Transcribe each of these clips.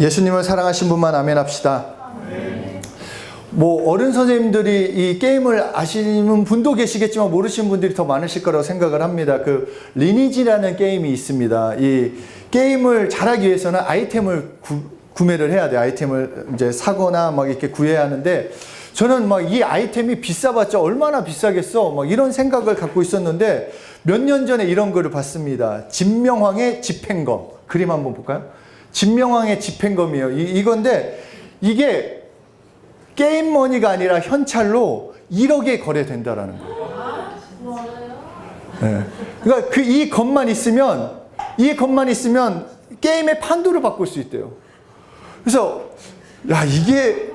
예수님을 사랑하신 분만 아멘 합시다. 뭐 어른 선생님들이 이 게임을 아시는 분도 계시겠지만 모르시는 분들이 더 많으실 거라고 생각을 합니다. 그 리니지라는 게임이 있습니다. 이 게임을 잘하기 위해서는 아이템을 구매를 해야 돼요. 아이템을 이제 사거나 막 이렇게 구해야 하는데, 저는 막 이 아이템이 비싸봤자 얼마나 비싸겠어 막 이런 생각을 갖고 있었는데, 몇 년 전에 이런 거를 봤습니다. 진명황의 집행검. 그림 한번 볼까요? 진명황의 집행검이에요. 이건데 이게 게임머니가 아니라 현찰로 1억에 거래된다라는 거예요. 네. 그러니까 이 검만 있으면 게임의 판도를 바꿀 수 있대요. 그래서 야 이게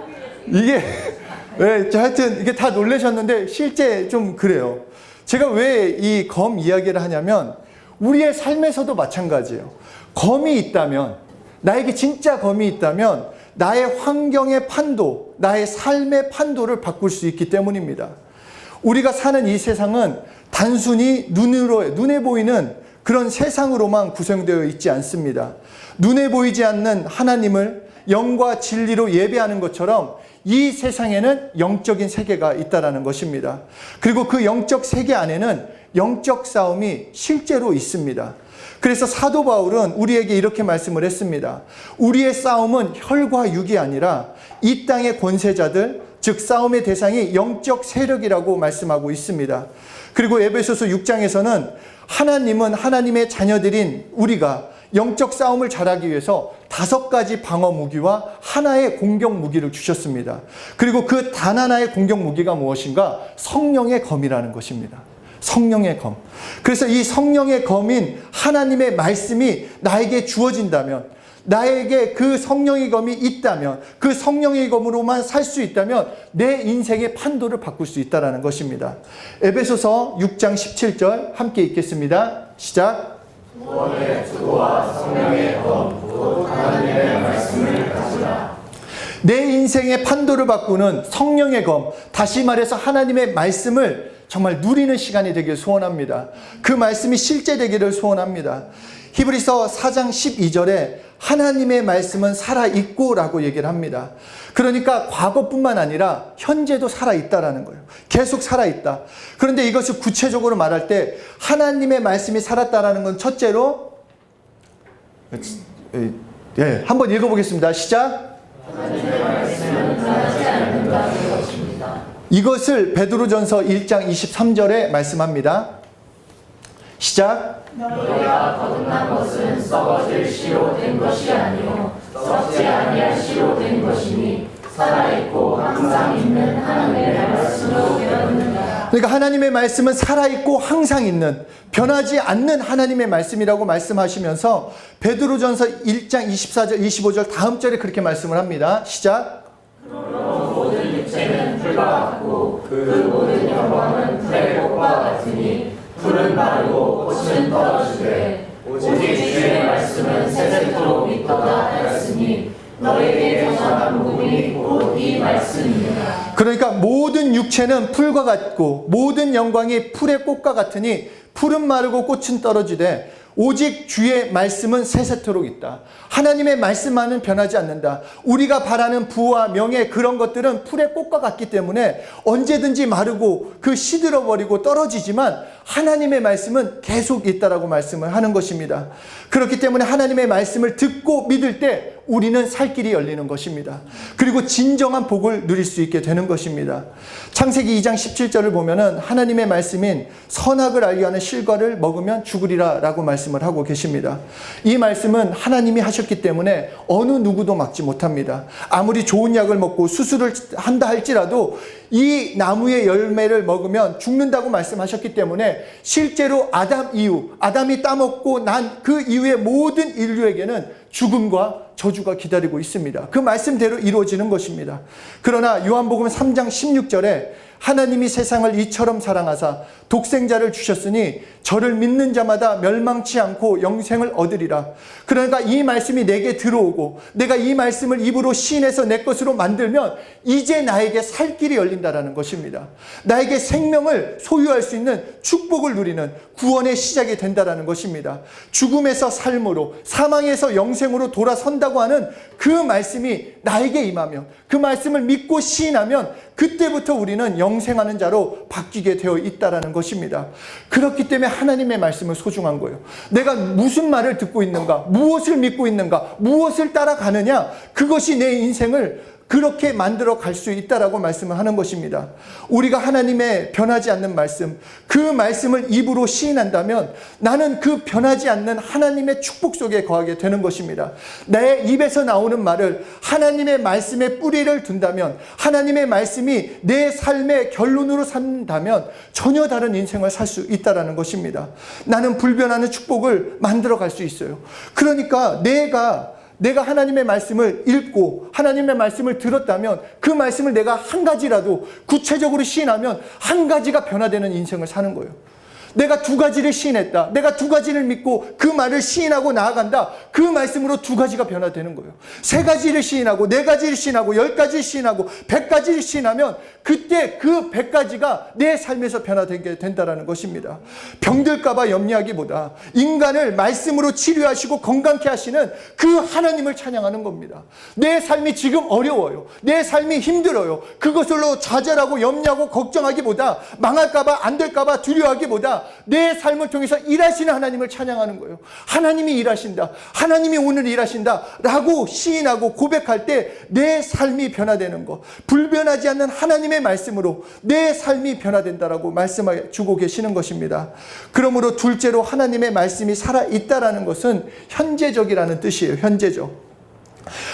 네, 하여튼 이게 다 놀라셨는데 실제 좀 그래요. 제가 왜 이 검 이야기를 하냐면 우리의 삶에서도 마찬가지예요. 검이 있다면, 나에게 진짜 검이 있다면 나의 환경의 판도, 나의 삶의 판도를 바꿀 수 있기 때문입니다. 우리가 사는 이 세상은 단순히 눈에 보이는 그런 세상으로만 구성되어 있지 않습니다. 눈에 보이지 않는 하나님을 영과 진리로 예배하는 것처럼 이 세상에는 영적인 세계가 있다는 것입니다. 그리고 그 영적 세계 안에는 영적 싸움이 실제로 있습니다. 그래서 사도 바울은 우리에게 이렇게 말씀을 했습니다. 우리의 싸움은 혈과 육이 아니라 이 땅의 권세자들, 즉 싸움의 대상이 영적 세력이라고 말씀하고 있습니다. 그리고 에베소서 6장에서는 하나님은 하나님의 자녀들인 우리가 영적 싸움을 잘하기 위해서 5가지 방어 무기와 하나의 공격 무기를 주셨습니다. 그리고 그 단 하나의 공격 무기가 무엇인가? 성령의 검이라는 것입니다. 성령의 검. 그래서 이 성령의 검인 하나님의 말씀이 나에게 주어진다면, 나에게 그 성령의 검이 있다면, 그 성령의 검으로만 살 수 있다면 내 인생의 판도를 바꿀 수 있다는 것입니다. 에베소서 6장 17절 함께 읽겠습니다. 시작. 구원의 투구와 성령의 검, 곧 하나님의 말씀을 가지라. 내 인생의 판도를 바꾸는 성령의 검, 다시 말해서 하나님의 말씀을 정말 누리는 시간이 되길 소원합니다. 그 말씀이 실제되기를 소원합니다. 히브리서 4장 12절에 하나님의 말씀은 살아있고 라고 얘기를 합니다. 그러니까 과거뿐만 아니라 현재도 살아있다라는 거예요. 계속 살아있다. 그런데 이것을 구체적으로 말할 때 하나님의 말씀이 살았다라는 건 첫째로, 한번 읽어보겠습니다. 시작. 하나님의 말씀은 변하지 않는다는 것입니다. 이것을 베드로전서 1장 23절에 말씀합니다. 시작. 너희가 거듭난 것은 썩어질 씨로 된 것이 아니요 썩지 아니할 씨로 된 것이니 살아있고 항상 있는 하나님의 말씀으로 되었느니라. 그러니까 하나님의 말씀은 살아있고 항상 있는, 변하지 않는 하나님의 말씀이라고 말씀하시면서 베드로전서 1장 24절 25절 다음 절에 그렇게 말씀을 합니다. 시작. 그러므로 모든 육체는 불과 같고 그 모든 영광은 불의 꽃과 같으니 풀은 마르고 꽃은 떨어지되 오직 주의 말씀은 세세토록 있도다 하였으니 너에게 전한 복음이 곧 이 말씀이니라. 그러니까 모든 육체는 풀과 같고 모든 영광이 풀의 꽃과 같으니 풀은 마르고 꽃은 떨어지되 오직 주의 말씀은 세세토록 있다. 하나님의 말씀만은 변하지 않는다. 우리가 바라는 부와 명예, 그런 것들은 풀의 꽃과 같기 때문에 언제든지 마르고 시들어버리고 떨어지지만 하나님의 말씀은 계속 있다라고 말씀을 하는 것입니다. 그렇기 때문에 하나님의 말씀을 듣고 믿을 때 우리는 살 길이 열리는 것입니다. 그리고 진정한 복을 누릴 수 있게 되는 것입니다. 창세기 2장 17절을 보면은 하나님의 말씀인 선악을 알게 하는 실과를 먹으면 죽으리라 라고 말씀을 하고 계십니다. 이 말씀은 하나님이 하셨기 때문에 어느 누구도 막지 못합니다. 아무리 좋은 약을 먹고 수술을 한다 할지라도 이 나무의 열매를 먹으면 죽는다고 말씀하셨기 때문에 실제로 아담 이후, 아담이 따먹고 난 그 이후의 모든 인류에게는 죽음과 저주가 기다리고 있습니다. 그 말씀대로 이루어지는 것입니다. 그러나 요한복음 3장 16절에 하나님이 세상을 이처럼 사랑하사 독생자를 주셨으니 저를 믿는 자마다 멸망치 않고 영생을 얻으리라. 그러니까 이 말씀이 내게 들어오고 내가 이 말씀을 입으로 시인해서 내 것으로 만들면 이제 나에게 살 길이 열린다라는 것입니다. 나에게 생명을 소유할 수 있는 축복을 누리는 구원의 시작이 된다라는 것입니다. 죽음에서 삶으로, 사망에서 영생으로 돌아선다고 하는 그 말씀이 나에게 임하면, 그 말씀을 믿고 시인하면 그때부터 우리는 영생하는 자로 바뀌게 되어 있다라는 것입니다. 그렇기 때문에 하나님의 말씀은 소중한 거예요. 내가 무슨 말을 듣고 있는가, 무엇을 믿고 있는가, 무엇을 따라가느냐, 그것이 내 인생을 그렇게 만들어 갈 수 있다라고 말씀을 하는 것입니다. 우리가 하나님의 변하지 않는 말씀, 그 말씀을 입으로 시인한다면 나는 그 변하지 않는 하나님의 축복 속에 거하게 되는 것입니다. 내 입에서 나오는 말을 하나님의 말씀에 뿌리를 둔다면, 하나님의 말씀이 내 삶의 결론으로 삼다면 전혀 다른 인생을 살 수 있다라는 것입니다. 나는 불변하는 축복을 만들어 갈 수 있어요. 그러니까 내가 하나님의 말씀을 읽고 하나님의 말씀을 들었다면 그 말씀을 내가 한 가지라도 구체적으로 시인하면 한 가지가 변화되는 인생을 사는 거예요. 내가 두 가지를 시인했다. 내가 두 가지를 믿고 그 말을 시인하고 나아간다. 그 말씀으로 두 가지가 변화되는 거예요. 세 가지를 시인하고, 네 가지를 시인하고, 10가지를 시인하고, 100가지를 시인하면 그때 그 100가지가 내 삶에서 변화되게 된다는 것입니다. 병들까봐 염려하기보다 인간을 말씀으로 치료하시고 건강케 하시는 그 하나님을 찬양하는 겁니다. 내 삶이 지금 어려워요. 내 삶이 힘들어요. 그것으로 좌절하고 염려하고 걱정하기보다, 망할까봐 안 될까봐 두려워하기보다 내 삶을 통해서 일하시는 하나님을 찬양하는 거예요. 하나님이 일하신다, 하나님이 오늘 일하신다 라고 시인하고 고백할 때 내 삶이 변화되는 것, 불변하지 않는 하나님의 말씀으로 내 삶이 변화된다라고 말씀해 주고 계시는 것입니다. 그러므로 둘째로 하나님의 말씀이 살아있다라는 것은 현재적이라는 뜻이에요. 현재적.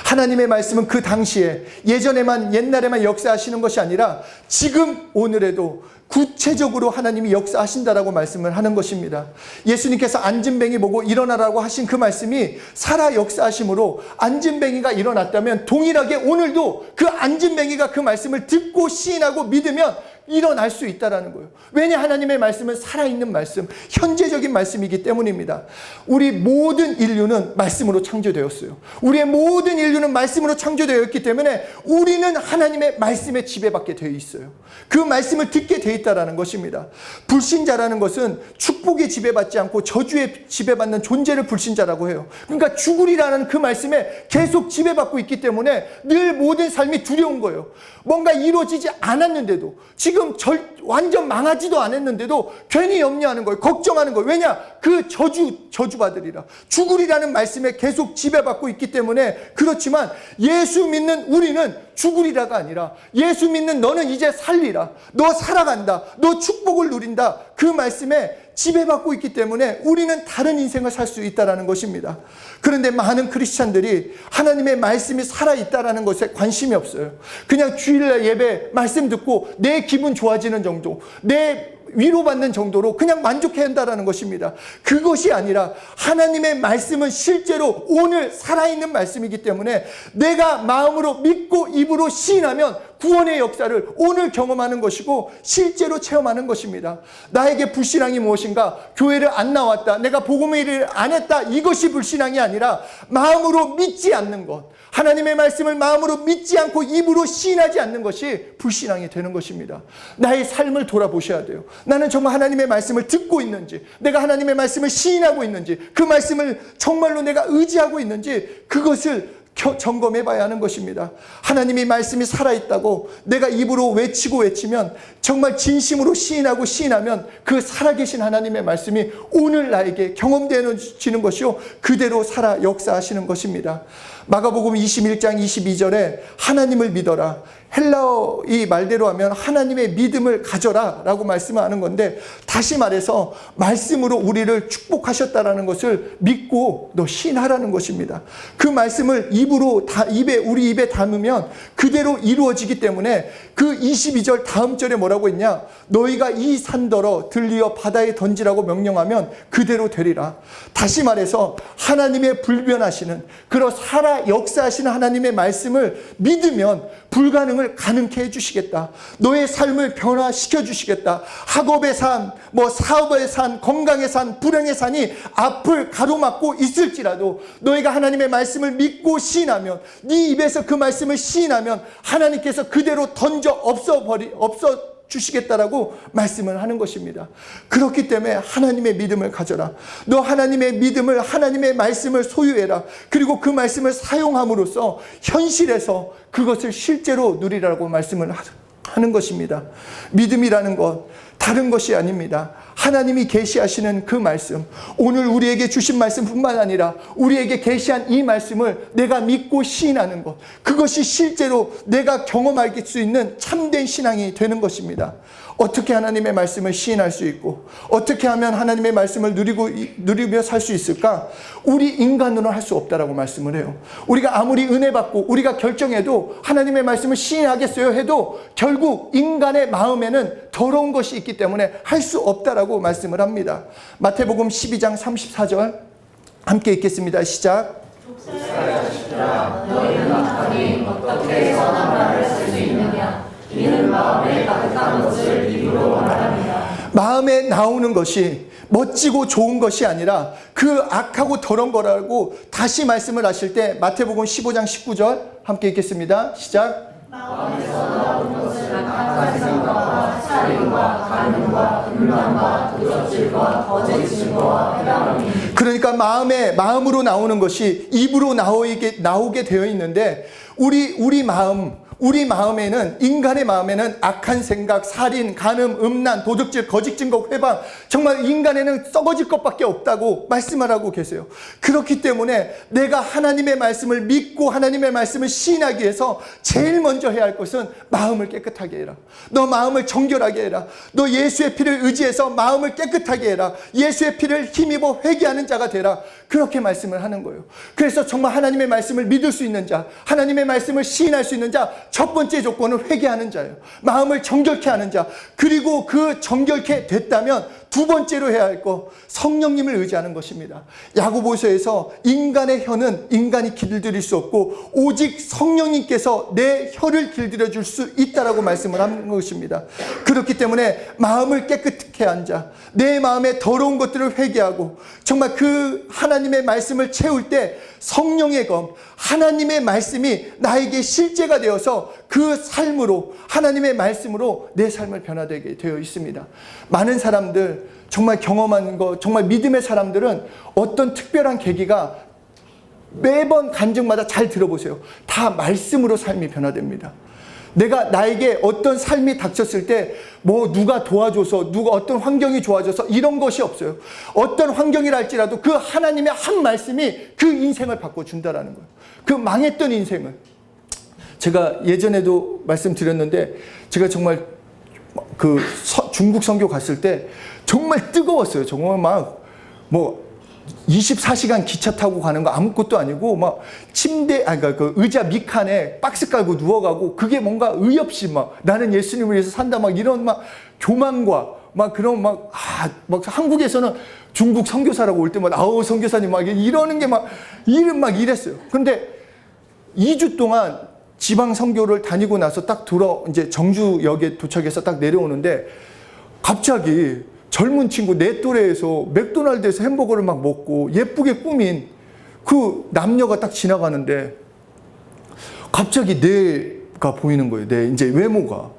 하나님의 말씀은 그 당시에, 옛날에만 역사하시는 것이 아니라 지금 오늘에도 구체적으로 하나님이 역사하신다라고 말씀을 하는 것입니다. 예수님께서 안진뱅이 보고 일어나라고 하신 그 말씀이 살아 역사하심으로 안진뱅이가 일어났다면 동일하게 오늘도 그 안진뱅이가 그 말씀을 듣고 시인하고 믿으면 일어날 수 있다라는 거예요. 왜냐? 하나님의 말씀은 살아있는 말씀, 현재적인 말씀이기 때문입니다. 우리 모든 인류는 말씀으로 창조되었어요. 우리의 모든 인류는 말씀으로 창조되었기 때문에 우리는 하나님의 말씀에 지배받게 되어 있어요. 그 말씀을 듣게 되어 있다라는 것입니다. 불신자라는 것은 축복에 지배받지 않고 저주에 지배받는 존재를 불신자라고 해요. 그러니까 죽으리라는 그 말씀에 계속 지배받고 있기 때문에 늘 모든 삶이 두려운 거예요. 뭔가 이루어지지 않았는데도, 지금 완전 망하지도 않았는데도 괜히 염려하는 거예요. 걱정하는 거예요. 왜냐? 그 저주받으리라, 죽으리라는 말씀에 계속 지배받고 있기 때문에. 그렇지만 예수 믿는 우리는 죽으리라가 아니라, 예수 믿는 너는 이제 살리라, 너 살아간다, 너 축복을 누린다, 그 말씀에 지배받고 있기 때문에 우리는 다른 인생을 살 수 있다는 것입니다. 그런데 많은 크리스찬들이 하나님의 말씀이 살아있다는 것에 관심이 없어요. 그냥 주일날 예배 말씀 듣고 내 기분 좋아지는 정도, 내 위로받는 정도로 그냥 만족해야 한다는 것입니다. 그것이 아니라 하나님의 말씀은 실제로 오늘 살아있는 말씀이기 때문에 내가 마음으로 믿고 입으로 시인하면 구원의 역사를 오늘 경험하는 것이고 실제로 체험하는 것입니다. 나에게 불신앙이 무엇인가? 교회를 안 나왔다, 내가 복음의 일을 안 했다, 이것이 불신앙이 아니라 마음으로 믿지 않는 것, 하나님의 말씀을 마음으로 믿지 않고 입으로 시인하지 않는 것이 불신앙이 되는 것입니다. 나의 삶을 돌아보셔야 돼요. 나는 정말 하나님의 말씀을 듣고 있는지, 내가 하나님의 말씀을 시인하고 있는지, 그 말씀을 정말로 내가 의지하고 있는지, 그것을 점검해 봐야 하는 것입니다. 하나님의 말씀이 살아있다고 내가 입으로 외치면, 정말 진심으로 시인하면 그 살아계신 하나님의 말씀이 오늘 나에게 경험되어지는 것이요, 그대로 살아 역사하시는 것입니다. 마가복음 21장 22절에 하나님을 믿어라, 헬라어 이 말대로 하면 하나님의 믿음을 가져라 라고 말씀하는 건데, 다시 말해서 말씀으로 우리를 축복하셨다라는 것을 믿고 너 시인하라는 것입니다. 그 말씀을 우리 입에 담으면 그대로 이루어지기 때문에 그 22절 다음 절에 뭐라고 했냐? 너희가 이 산더러 들리어 바다에 던지라고 명령하면 그대로 되리라. 다시 말해서 하나님의 불변하시는, 그런 살아 역사하시는 하나님의 말씀을 믿으면 불가능은 마음을 가능케 해주시겠다. 너의 삶을 변화시켜 주시겠다. 학업의 산, 사업의 산, 건강의 산, 불행의 산이 앞을 가로막고 있을지라도 너희가 하나님의 말씀을 믿고 시인하면, 네 입에서 그 말씀을 시인하면 하나님께서 그대로 던져 없어 주시겠다라고 말씀을 하는 것입니다. 그렇기 때문에 하나님의 믿음을 가져라. 너 하나님의 믿음을, 하나님의 말씀을 소유해라. 그리고 그 말씀을 사용함으로써 현실에서 그것을 실제로 누리라고 말씀을 하는 것입니다. 믿음이라는 것 다른 것이 아닙니다. 하나님이 계시하시는 그 말씀, 오늘 우리에게 주신 말씀뿐만 아니라 우리에게 계시한 이 말씀을 내가 믿고 시인하는 것, 그것이 실제로 내가 경험할 수 있는 참된 신앙이 되는 것입니다. 어떻게 하나님의 말씀을 시인할 수 있고 어떻게 하면 하나님의 말씀을 누리며 살 수 있을까? 우리 인간으로는 할 수 없다라고 말씀을 해요. 우리가 아무리 은혜 받고 우리가 결정해도 하나님의 말씀을 시인하겠어요 해도 결국 인간의 마음에는 더러운 것이 있기 때문에 할 수 없다라고 말씀을 합니다. 마태복음 12장 34절 함께 읽겠습니다. 시작. 너희는 악하니 어떻게 선한 말을 쓸 수 있느냐? 이는 마음에 가득한 것을 입으로 말합니다. 마음에 나오는 것이 멋지고 좋은 것이 아니라 그 악하고 더러운 거라고 다시 말씀을 하실 때 마태복음 15장 19절 함께 읽겠습니다. 시작. 마음에서 나오는 것은 악한 생각과 살인과 간음과 음란과 도적질과 거짓 증거와 회방함이니. 그러니까 마음으로 나오는 것이 입으로 나오게 되어 있는데 우리 마음에는, 인간의 마음에는 악한 생각, 살인, 간음, 음란, 도둑질, 거짓 증거, 회방, 정말 인간에는 썩어질 것밖에 없다고 말씀을 하고 계세요. 그렇기 때문에 내가 하나님의 말씀을 믿고 하나님의 말씀을 시인하기 위해서 제일 먼저 해야 할 것은 마음을 깨끗하게 해라. 너 마음을 정결하게 해라. 너 예수의 피를 의지해서 마음을 깨끗하게 해라. 예수의 피를 힘입어 회개하는 자가 되라. 그렇게 말씀을 하는 거예요. 그래서 정말 하나님의 말씀을 믿을 수 있는 자, 하나님의 말씀을 시인할 수 있는 자, 첫 번째 조건은 회개하는 자예요. 마음을 정결케 하는 자. 그리고 그 정결케 됐다면 두 번째로 해야 할 거, 성령님을 의지하는 것입니다. 야고보서에서 인간의 혀는 인간이 길들일 수 없고 오직 성령님께서 내 혀를 길들여 줄 수 있다라고 말씀을 하는 것입니다. 그렇기 때문에 마음을 깨끗하게 한 자, 내 마음에 더러운 것들을 회개하고 정말 그 하나님의 말씀을 채울 때 성령의 검, 하나님의 말씀이 나에게 실제가 되어서 그 삶으로, 하나님의 말씀으로 내 삶을 변화되게 되어 있습니다. 많은 사람들, 정말 경험한 거, 정말 믿음의 사람들은 어떤 특별한 계기가 매번 간증마다 잘 들어보세요. 다 말씀으로 삶이 변화됩니다. 나에게 어떤 삶이 닥쳤을 때 누가 도와줘서, 어떤 환경이 좋아져서 이런 것이 없어요. 어떤 환경이라 할지라도 그 하나님의 한 말씀이 그 인생을 바꿔준다라는 거예요. 그 망했던 인생을. 제가 예전에도 말씀드렸는데 제가 정말 중국 선교 갔을 때 정말 뜨거웠어요. 정말 24시간 기차 타고 가는 거 아무것도 아니고 그 의자 밑칸에 박스 깔고 누워가고 그게 뭔가 의없이 나는 예수님을 위해서 산다 이런 교만과 그런 한국에서는 중국 선교사라고 올 때마다 아우 선교사님 이러는 게 이랬어요. 그런데 2주 동안 지방 선교를 다니고 나서 딱 이제 정주역에 도착해서 딱 내려오는데 갑자기 젊은 친구 내 또래에서 맥도날드에서 햄버거를 먹고 예쁘게 꾸민 그 남녀가 딱 지나가는데 갑자기 내가 보이는 거예요. 내 이제 외모가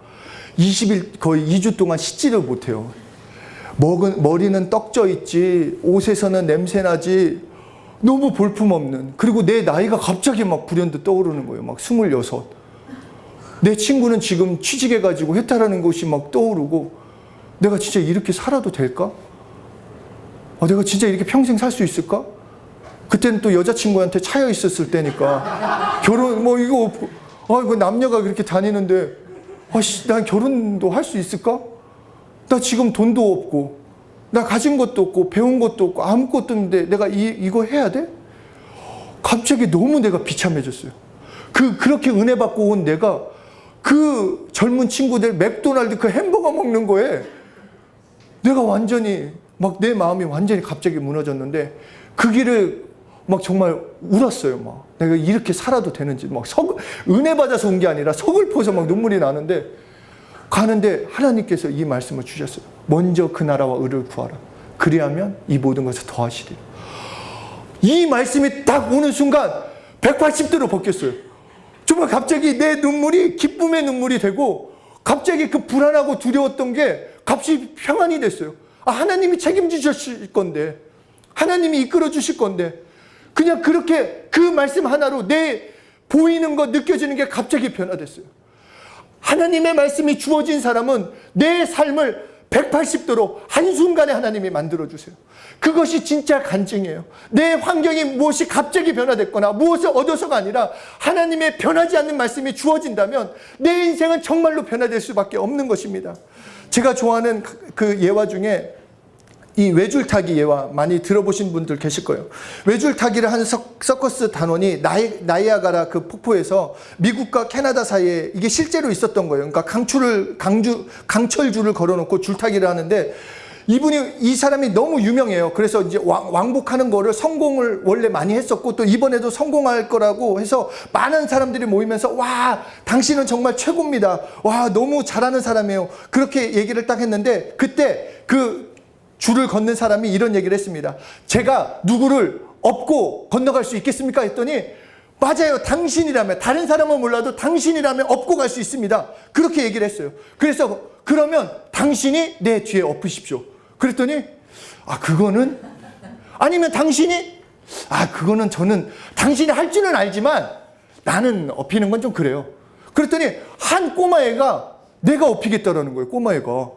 20일 거의 2주 동안 씻지를 못해요. 머리는 떡져 있지, 옷에서는 냄새 나지, 너무 볼품없는. 그리고 내 나이가 갑자기 불현듯 떠오르는 거예요. 26. 내 친구는 지금 취직해가지고 해탈하는 것이 떠오르고. 내가 진짜 이렇게 살아도 될까? 내가 진짜 이렇게 평생 살 수 있을까? 그때는 또 여자친구한테 차여 있었을 때니까 결혼 이거 남녀가 그렇게 다니는데 난 결혼도 할 수 있을까? 나 지금 돈도 없고 나 가진 것도 없고 배운 것도 없고 아무것도 없는데 내가 이거 해야 돼? 갑자기 너무 내가 비참해졌어요. 그렇게 은혜 받고 온 내가 그 젊은 친구들 맥도날드 그 햄버거 먹는 거에 내가 완전히 내 마음이 완전히 갑자기 무너졌는데 그 길을 막 정말 울었어요. 막 내가 이렇게 살아도 되는지 막 은혜 받아서 온 게 아니라 서글퍼서 막 눈물이 나는데 가는데 하나님께서 이 말씀을 주셨어요. 먼저 그 나라와 의를 구하라. 그리하면 이 모든 것을 더하시리라. 이 말씀이 딱 오는 순간 180도로 바뀌었어요. 정말 갑자기 내 눈물이 기쁨의 눈물이 되고 갑자기 그 불안하고 두려웠던 게 갑자기 평안이 됐어요. 아, 하나님이 책임지실 건데, 하나님이 이끌어 주실 건데, 그냥 그렇게 그 말씀 하나로 내 보이는 것, 느껴지는 게 갑자기 변화됐어요. 하나님의 말씀이 주어진 사람은 내 삶을 180도로 한순간에 하나님이 만들어주세요. 그것이 진짜 간증이에요. 내 환경이 무엇이 갑자기 변화됐거나 무엇을 얻어서가 아니라 하나님의 변하지 않는 말씀이 주어진다면 내 인생은 정말로 변화될 수밖에 없는 것입니다. 제가 좋아하는 그 예화 중에 이 외줄타기 예화 많이 들어보신 분들 계실 거예요. 외줄타기를 하는 서커스 단원이 나이아가라 그 폭포에서 미국과 캐나다 사이에 이게 실제로 있었던 거예요. 그러니까 강철줄을 걸어놓고 줄타기를 하는데 이 사람이 너무 유명해요. 그래서 이제 왕복하는 거를 성공을 원래 많이 했었고 또 이번에도 성공할 거라고 해서 많은 사람들이 모이면서 와, 당신은 정말 최고입니다. 와, 너무 잘하는 사람이에요. 그렇게 얘기를 딱 했는데 그때 그 줄을 걷는 사람이 이런 얘기를 했습니다. 제가 누구를 업고 건너갈 수 있겠습니까? 했더니 맞아요. 당신이라면, 다른 사람은 몰라도 당신이라면 업고 갈 수 있습니다. 그렇게 얘기를 했어요. 그래서 그러면 당신이 내 뒤에 엎으십시오. 그랬더니 아, 그거는 아니면 당신이 그거는 저는 당신이 할 줄은 알지만 나는 업히는 건 좀 그래요. 그랬더니 한 꼬마애가 내가 업히겠다라는 거예요. 꼬마애가.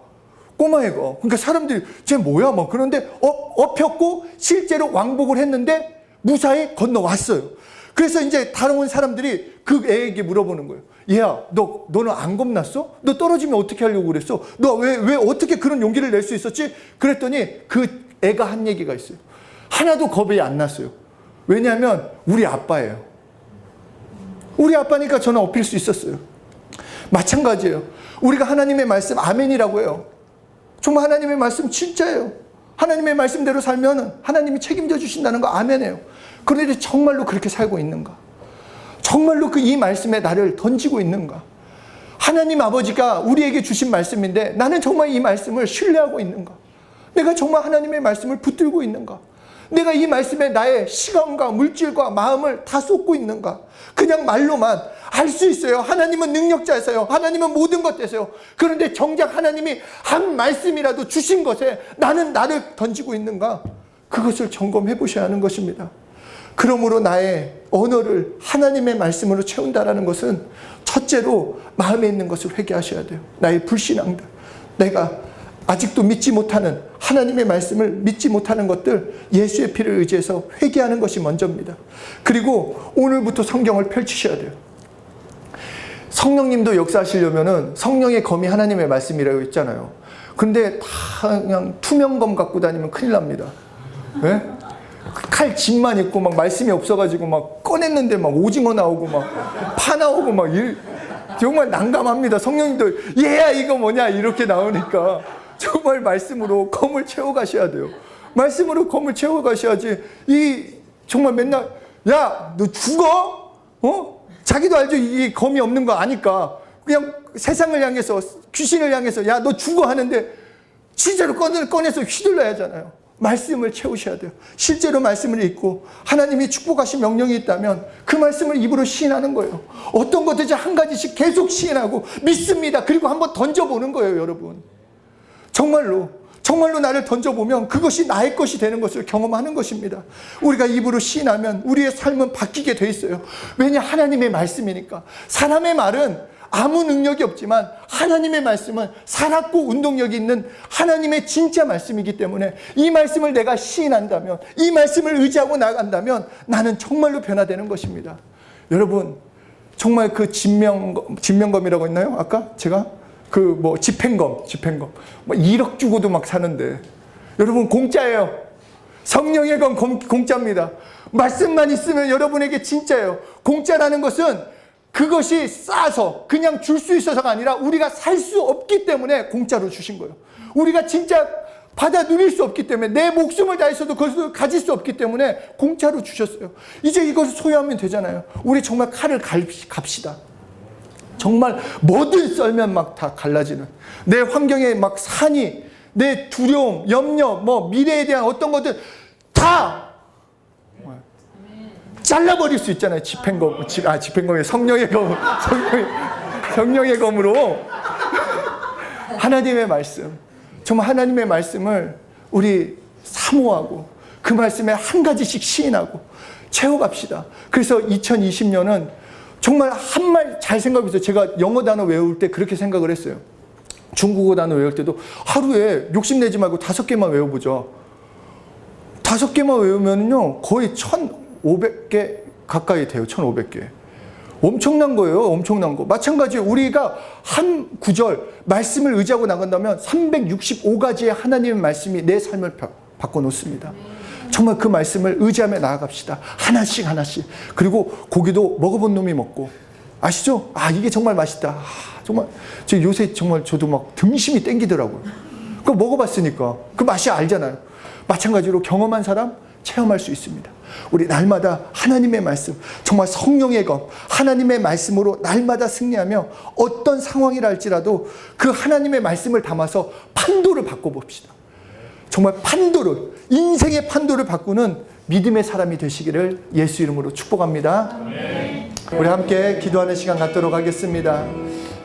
그러니까 사람들이 쟤 뭐야 막 그런데 업혔고 실제로 왕복을 했는데 무사히 건너왔어요. 그래서 이제 다른 사람들이 그 애에게 물어보는 거예요. 얘야, 너는 안 겁났어? 너 떨어지면 어떻게 하려고 그랬어? 너 왜 어떻게 그런 용기를 낼 수 있었지? 그랬더니 그 애가 한 얘기가 있어요. 하나도 겁이 안 났어요. 왜냐하면 우리 아빠예요. 우리 아빠니까 저는 업힐 수 있었어요. 마찬가지예요. 우리가 하나님의 말씀 아멘이라고 해요. 정말 하나님의 말씀 진짜예요. 하나님의 말씀대로 살면 하나님이 책임져 주신다는 거 아멘해요. 그런데 정말로 그렇게 살고 있는가? 정말로 이 말씀에 나를 던지고 있는가? 하나님 아버지가 우리에게 주신 말씀인데 나는 정말 이 말씀을 신뢰하고 있는가? 내가 정말 하나님의 말씀을 붙들고 있는가? 내가 이 말씀에 나의 시간과 물질과 마음을 다 쏟고 있는가? 그냥 말로만 알 수 있어요. 하나님은 능력자세요. 하나님은 모든 것 되세요. 그런데 정작 하나님이 한 말씀이라도 주신 것에 나는 나를 던지고 있는가? 그것을 점검해 보셔야 하는 것입니다. 그러므로 나의 언어를 하나님의 말씀으로 채운다라는 것은 첫째로 마음에 있는 것을 회개하셔야 돼요. 나의 불신앙들, 내가 아직도 믿지 못하는 하나님의 말씀을 믿지 못하는 것들, 예수의 피를 의지해서 회개하는 것이 먼저입니다. 그리고 오늘부터 성경을 펼치셔야 돼요. 성령님도 역사하시려면은 성령의 검이 하나님의 말씀이라고 했잖아요. 근데 다 그냥 투명검 갖고 다니면 큰일 납니다. 네? 칼 집만 있고 막 말씀이 없어가지고 막 꺼냈는데 막 오징어 나오고 막 파 나오고 막 정말 난감합니다. 성령님도 얘야 이거 뭐냐 이렇게 나오니까 정말 말씀으로 검을 채워가셔야 돼요. 말씀으로 검을 채워가셔야지. 정말 맨날 야 너 죽어? 자기도 알죠. 이 검이 없는 거 아니까 그냥 세상을 향해서 귀신을 향해서 야 너 죽어 하는데 진짜로 꺼내서 휘둘러야 하잖아요. 말씀을 채우셔야 돼요. 실제로 말씀을 읽고 하나님이 축복하신 명령이 있다면 그 말씀을 입으로 시인하는 거예요. 어떤 것든지 한 가지씩 계속 시인하고 믿습니다. 그리고 한번 던져보는 거예요, 여러분. 정말로 나를 던져보면 그것이 나의 것이 되는 것을 경험하는 것입니다. 우리가 입으로 시인하면 우리의 삶은 바뀌게 돼 있어요. 왜냐? 하나님의 말씀이니까. 사람의 말은 아무 능력이 없지만 하나님의 말씀은 살았고 운동력이 있는 하나님의 진짜 말씀이기 때문에 이 말씀을 내가 시인한다면, 이 말씀을 의지하고 나간다면 나는 정말로 변화되는 것입니다. 여러분, 정말 그 진명검이라고 했나요? 아까 제가 집행검 1억 주고도 막 사는데 여러분 공짜예요. 성령의 검 공짜입니다. 말씀만 있으면 여러분에게 진짜예요. 공짜라는 것은 그것이 싸서 그냥 줄 수 있어서가 아니라 우리가 살 수 없기 때문에 공짜로 주신 거예요. 우리가 진짜 받아 누릴 수 없기 때문에, 내 목숨을 다해서도 그것을 가질 수 없기 때문에 공짜로 주셨어요. 이제 이것을 소유하면 되잖아요. 우리 정말 칼을 갑시다. 정말 뭐든 썰면 막 다 갈라지는, 내 환경에 막 산이, 내 두려움, 염려, 뭐 미래에 대한 어떤 것들 다 잘라버릴 수 있잖아요. 집행검이 성령의 검, 성령의 검으로. 하나님의 말씀, 정말 하나님의 말씀을 우리 사모하고 그 말씀에 한 가지씩 시인하고 채워갑시다. 그래서 2020년은 정말 한 말 잘 생각해보세요. 제가 영어 단어 외울 때 그렇게 생각을 했어요. 중국어 단어 외울 때도 하루에 욕심내지 말고 5개만 외워보죠. 5개만 외우면요 거의 1,500개 가까이 돼요. 1,500개. 엄청난 거예요. 엄청난 거. 마찬가지로 우리가 한 구절 말씀을 의지하고 나간다면 365가지의 하나님의 말씀이 내 삶을 바꿔놓습니다. 정말 그 말씀을 의지하며 나아갑시다. 하나씩 하나씩. 그리고 고기도 먹어본 놈이 먹고, 아시죠? 아, 이게 정말 맛있다. 아, 정말 저 요새 정말 저도 막 등심이 땡기더라고요. 그거 먹어봤으니까 그 맛이 알잖아요. 마찬가지로 경험한 사람 체험할 수 있습니다. 우리 날마다 하나님의 말씀, 정말 성령의 검, 하나님의 말씀으로 날마다 승리하며 어떤 상황이라 할지라도 그 하나님의 말씀을 담아서 판도를 바꿔봅시다. 정말 판도를, 인생의 판도를 바꾸는 믿음의 사람이 되시기를 예수 이름으로 축복합니다. 우리 함께 기도하는 시간 갖도록 하겠습니다.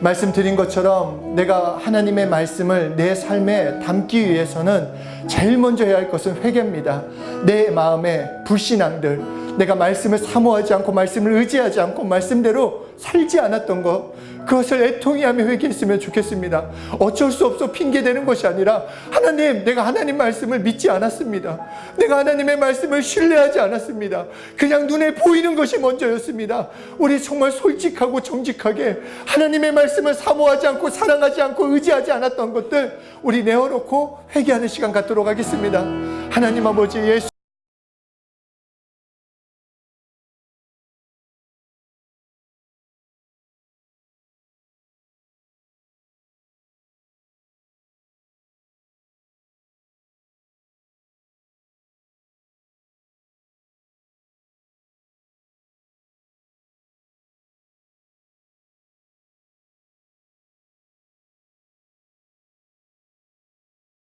말씀드린 것처럼 내가 하나님의 말씀을 내 삶에 담기 위해서는 제일 먼저 해야 할 것은 회개입니다. 내 마음에 불신앙들, 내가 말씀을 사모하지 않고 말씀을 의지하지 않고 말씀대로 살지 않았던 것, 그것을 애통해하며 회개했으면 좋겠습니다. 어쩔 수 없어 핑계대는 것이 아니라, 하나님, 내가 하나님 말씀을 믿지 않았습니다. 내가 하나님의 말씀을 신뢰하지 않았습니다. 그냥 눈에 보이는 것이 먼저였습니다. 우리 정말 솔직하고 정직하게 하나님의 말씀을 사모하지 않고 사랑하지 않고 의지하지 않았던 것들 우리 내어놓고 회개하는 시간 갖도록 하겠습니다. 하나님 아버지, 예수